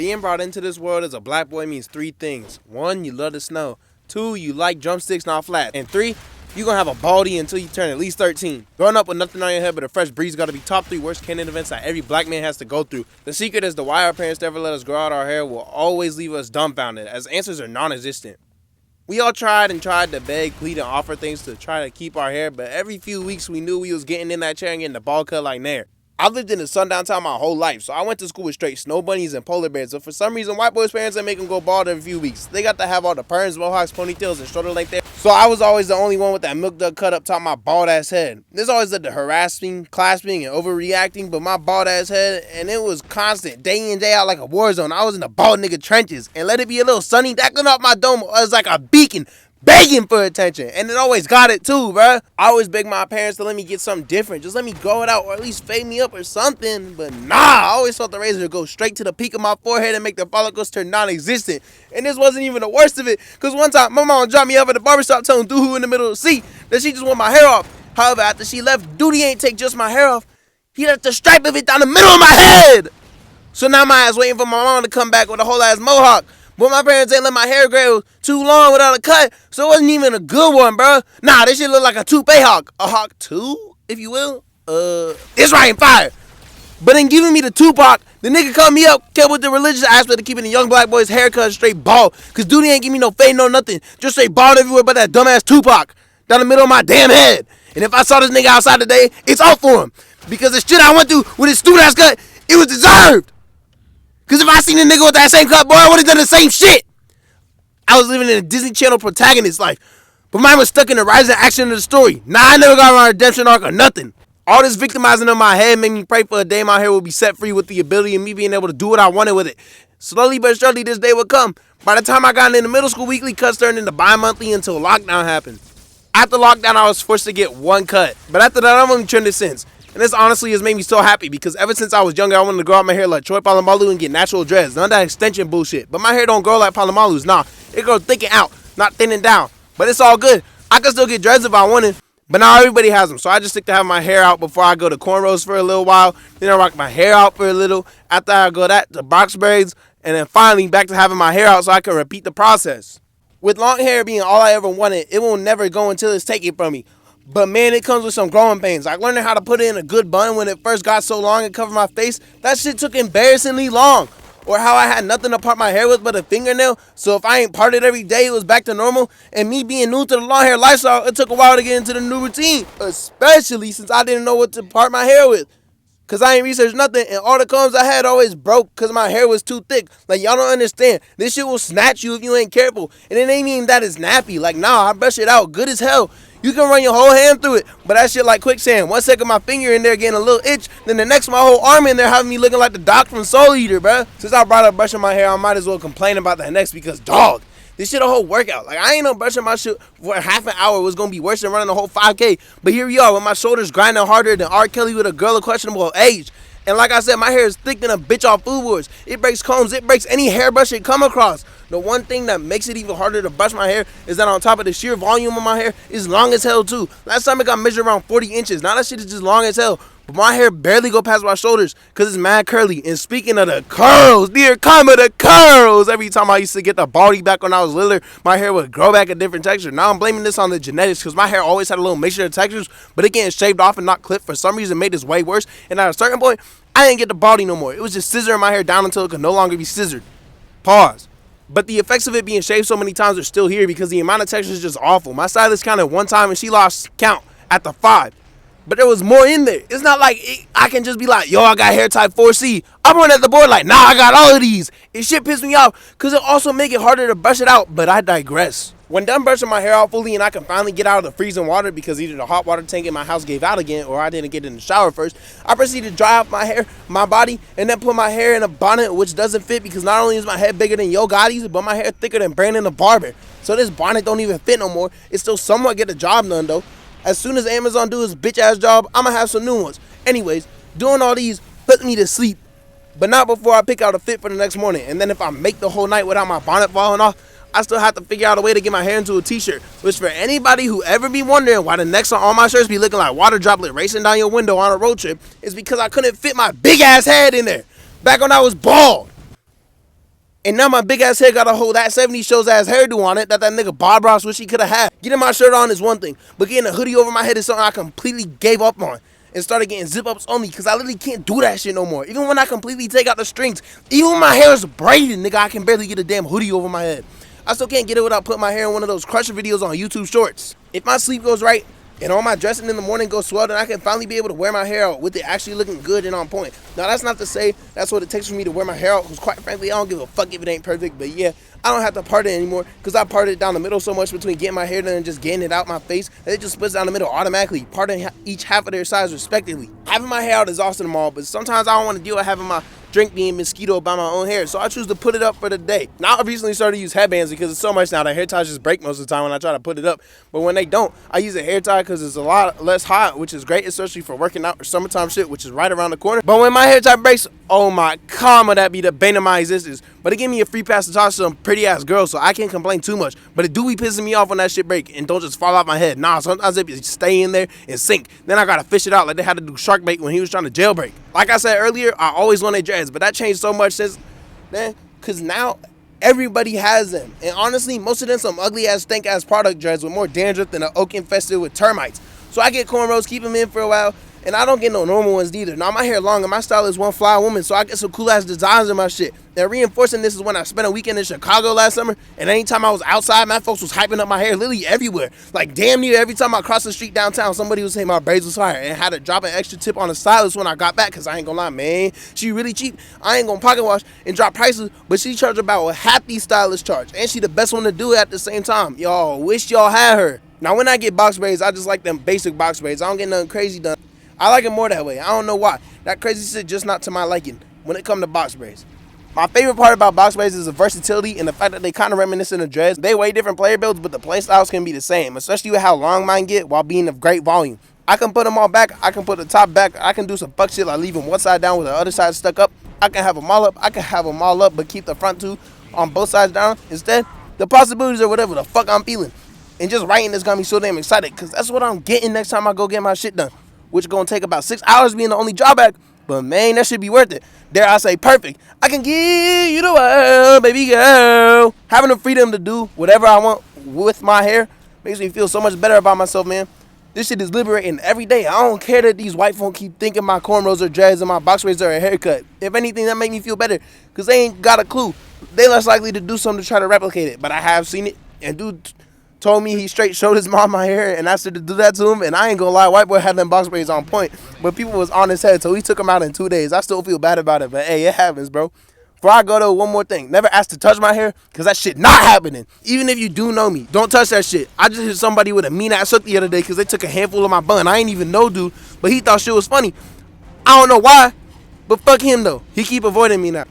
Being brought into this world as a black boy means three things. 1, you love the snow. 2, you like drumsticks not flat. And 3, you're gonna have a baldy until you turn at least 13. Growing up with nothing on your head but a fresh breeze gotta be top 3 worst canon events that every black man has to go through. The secret is to why our parents never let us grow out our hair will always leave us dumbfounded, as answers are non-existent. We all tried to beg, plead, and offer things to try to keep our hair, but every few weeks we knew we was getting in that chair and getting the ball cut like Nair. I've lived in the sundown town my whole life, so I went to school with straight snow bunnies and polar bears, but for some reason, white boys' parents didn't make them go bald every few weeks. They got to have all the perms, mohawks, ponytails, and shoulder length hair, so I was always the only one with that milk dud cut up top of my bald-ass head. This always led to harassing, clasping, and overreacting, but my bald-ass head, and it was constant, day in, day out like a war zone. I was in the bald nigga trenches, and let it be a little sunny, that cut off my dome was like a beacon, begging for attention, and it always got it too, bruh. I always begged my parents to let me get something different, just let me grow it out or at least fade me up or something, but nah, I always felt the razor go straight to the peak of my forehead and make the follicles turn non-existent. And this wasn't even the worst of it, because one time my mom dropped me off at the barbershop telling Doohoo in the middle of the seat that she just want my hair off. However, after she left, Duty ain't take just my hair off, he left the stripe of it down the middle of my head. So now my ass waiting for my mom to come back with a whole ass mohawk. But my parents ain't let my hair grow too long without a cut, so it wasn't even a good one, bro. Nah, this shit look like a toupee hawk. A hawk 2, if you will. It's right in fire. But in giving me the Tupac, the nigga called me up, kept with the religious aspect of keeping the young black boy's haircut straight bald. Cause Duty ain't give me no fade, no nothing. Just straight bald everywhere but that dumbass Tupac. Down the middle of my damn head. And if I saw this nigga outside today, it's out for him. Because the shit I went through with his stupid ass cut, it was deserved. Because if I seen a nigga with that same cut, boy, I would have done the same shit. I was living in a Disney Channel protagonist life. But mine was stuck in the rising action of the story. Nah, I never got my redemption arc or nothing. All this victimizing in my head made me pray for a day my hair would be set free with the ability of me being able to do what I wanted with it. Slowly but surely, this day would come. By the time I got into middle school, weekly cuts turned into bi-monthly until lockdown happened. After lockdown, I was forced to get one cut. But after that, I've only trended since. And this honestly has made me so happy because ever since I was younger, I wanted to grow out my hair like Troy Polamalu and get natural dreads. None of that extension bullshit. But my hair don't grow like Polamalu's. Nah, it grows thick and out, not thin and down. But it's all good. I can still get dreads if I wanted. But now everybody has them. So I just stick to having my hair out before I go to cornrows for a little while. Then I rock my hair out for a little. After I go that to box braids. And then finally back to having my hair out so I can repeat the process. With long hair being all I ever wanted, it will never go until it's taken from me. But man, it comes with some growing pains. Like learning how to put it in a good bun when it first got so long and covered my face. That shit took embarrassingly long. Or how I had nothing to part my hair with but a fingernail. So if I ain't parted every day, it was back to normal. And me being new to the long hair lifestyle, it took a while to get into the new routine. Especially since I didn't know what to part my hair with. Cause I ain't researched nothing and all the combs I had always broke cause my hair was too thick. Like y'all don't understand. This shit will snatch you if you ain't careful. And it ain't even that it's nappy. Like nah, I brush it out good as hell. You can run your whole hand through it, but that shit like quicksand. 1 second my finger in there getting a little itch, then the next my whole arm in there having me looking like the doc from Soul Eater, bruh. Since I brought up brushing my hair, I might as well complain about that next because dog, this shit a whole workout. Like I ain't know brushing my shit for half an hour was gonna be worse than running a whole 5K. But here we are with my shoulders grinding harder than R. Kelly with a girl of questionable age. And like I said, my hair is thick than a bitch off Food Wars. It breaks combs, it breaks any hairbrush it come across. The one thing that makes it even harder to brush my hair is that on top of the sheer volume of my hair, it's long as hell too. Last time it got measured around 40 inches. Now that shit is just long as hell. But my hair barely go past my shoulders because it's mad curly. And speaking of the curls, dear karma, the curls. Every time I used to get the baldy back when I was littler, my hair would grow back a different texture. Now I'm blaming this on the genetics because my hair always had a little mixture of textures, but it getting shaved off and not clipped for some reason made this way worse. And at a certain point, I didn't get the baldy no more. It was just scissoring my hair down until it could no longer be scissored. Pause. But the effects of it being shaved so many times are still here because the amount of texture is just awful. My stylist counted one time and she lost count at the 5. But there was more in there. It's not like I can just be like, yo, I got hair type 4C. I'm running at the board like, nah, I got all of these. It shit pissed me off because it also make it harder to brush it out. But I digress. When done brushing my hair out fully and I can finally get out of the freezing water because either the hot water tank in my house gave out again or I didn't get in the shower first, I proceeded to dry off my hair, my body, and then put my hair in a bonnet which doesn't fit because not only is my head bigger than Yo Gotti's, but my hair thicker than Brandon the barber. So this bonnet don't even fit no more. It still somewhat get the job done though. As soon as Amazon do its bitch ass job, I'ma have some new ones. Anyways, doing all these put me to sleep. But not before I pick out a fit for the next morning. And then if I make the whole night without my bonnet falling off, I still have to figure out a way to get my hair into a t-shirt. Which for anybody who ever be wondering why the necks on all my shirts be looking like water droplet racing down your window on a road trip, is because I couldn't fit my big ass head in there. Back when I was bald. And now my big ass head got a whole that 70s shows ass hairdo on it that nigga Bob Ross wish he could have had. Getting my shirt on is one thing, but getting a hoodie over my head is something I completely gave up on and started getting zip ups on me because I literally can't do that shit no more. Even when I completely take out the strings, even when my hair is braided, nigga, I can barely get a damn hoodie over my head. I still can't get it without putting my hair in one of those crusher videos on YouTube Shorts. If my sleep goes right, and all my dressing in the morning goes swell, then I can finally be able to wear my hair out with it actually looking good and on point. Now, that's not to say that's what it takes for me to wear my hair out, because quite frankly, I don't give a fuck if it ain't perfect. But yeah, I don't have to part it anymore, because I parted it down the middle so much between getting my hair done and just getting it out my face that it just splits down the middle automatically, parting each half of their size respectively. Having my hair out is awesome and all, but sometimes I don't want to deal with having my drink being mosquitoed by my own hair, so I choose to put it up for the day. Now, I've recently started to use headbands because it's so much now that hair ties just break most of the time when I try to put it up. But when they don't, I use a hair tie because it's a lot less hot, which is great, especially for working out or summertime shit, which is right around the corner. But when my hair tie breaks, oh my karma, that be the bane of my existence. But it gave me a free pass to talk to some pretty ass girls, so I can't complain too much. But it do be pissing me off when that shit break and don't just fall off my head. Nah, sometimes it be stay in there and sink. Then I gotta fish it out like they had to do shark bait when he was trying to jailbreak. Like I said earlier, I always wanted dreads, but that changed so much since then, cause now everybody has them. And honestly, most of them some ugly ass, stink ass product dreads with more dandruff than an oak infested with termites. So I get cornrows, keep them in for a while, and I don't get no normal ones either. Now my hair long and my style is one fly woman, so I get some cool ass designs in my shit. And reinforcing this is when I spent a weekend in Chicago last summer, and anytime I was outside, my folks was hyping up my hair literally everywhere. Like damn near every time I crossed the street downtown, somebody was saying my braids was fire, and had to drop an extra tip on the stylist when I got back, cause I ain't gonna lie, man, she really cheap. I ain't gonna pocket wash and drop prices, but she charged about what half these stylists charge, and she the best one to do it at the same time. Y'all wish y'all had her. Now when I get box braids, I just like them basic box braids. I don't get nothing crazy done. I like it more that way. I don't know why. That crazy shit just not to my liking when it comes to box braids. My favorite part about box braids is the versatility and the fact that they kind of reminiscent of dreads. They way different player builds, but the play styles can be the same, especially with how long mine get while being of great volume. I can put them all back. I can put the top back. I can do some fuck shit like leave them one side down with the other side stuck up. I can have them all up. I can have them all up, but keep the front two on both sides down. Instead, the possibilities are whatever the fuck I'm feeling. And just writing this got me so damn excited, because that's what I'm getting next time I go get my shit done, which is going to take about 6 hours being the only drawback. But man, that should be worth it. Dare I say perfect. I can give you the world, baby girl. Having the freedom to do whatever I want with my hair makes me feel so much better about myself, man. This shit is liberating every day. I don't care that these white folk keep thinking my cornrows are dreads and my box braids are a haircut. If anything, that make me feel better, because they ain't got a clue. They less likely to do something to try to replicate it. But I have seen it, and dude told me he straight showed his mom my hair and asked her to do that to him, and I ain't gonna lie, white boy had them box braids on point, but people was on his head, so he took them out in 2 days. I still feel bad about it, but hey, it happens, bro. Before I go though, one more thing. Never ask to touch my hair, because that shit not happening. Even if you do know me, don't touch that shit. I just hit somebody with a mean ass hook the other day because they took a handful of my bun. I ain't even know dude, but he thought shit was funny. I don't know why, but fuck him though. He keep avoiding me now.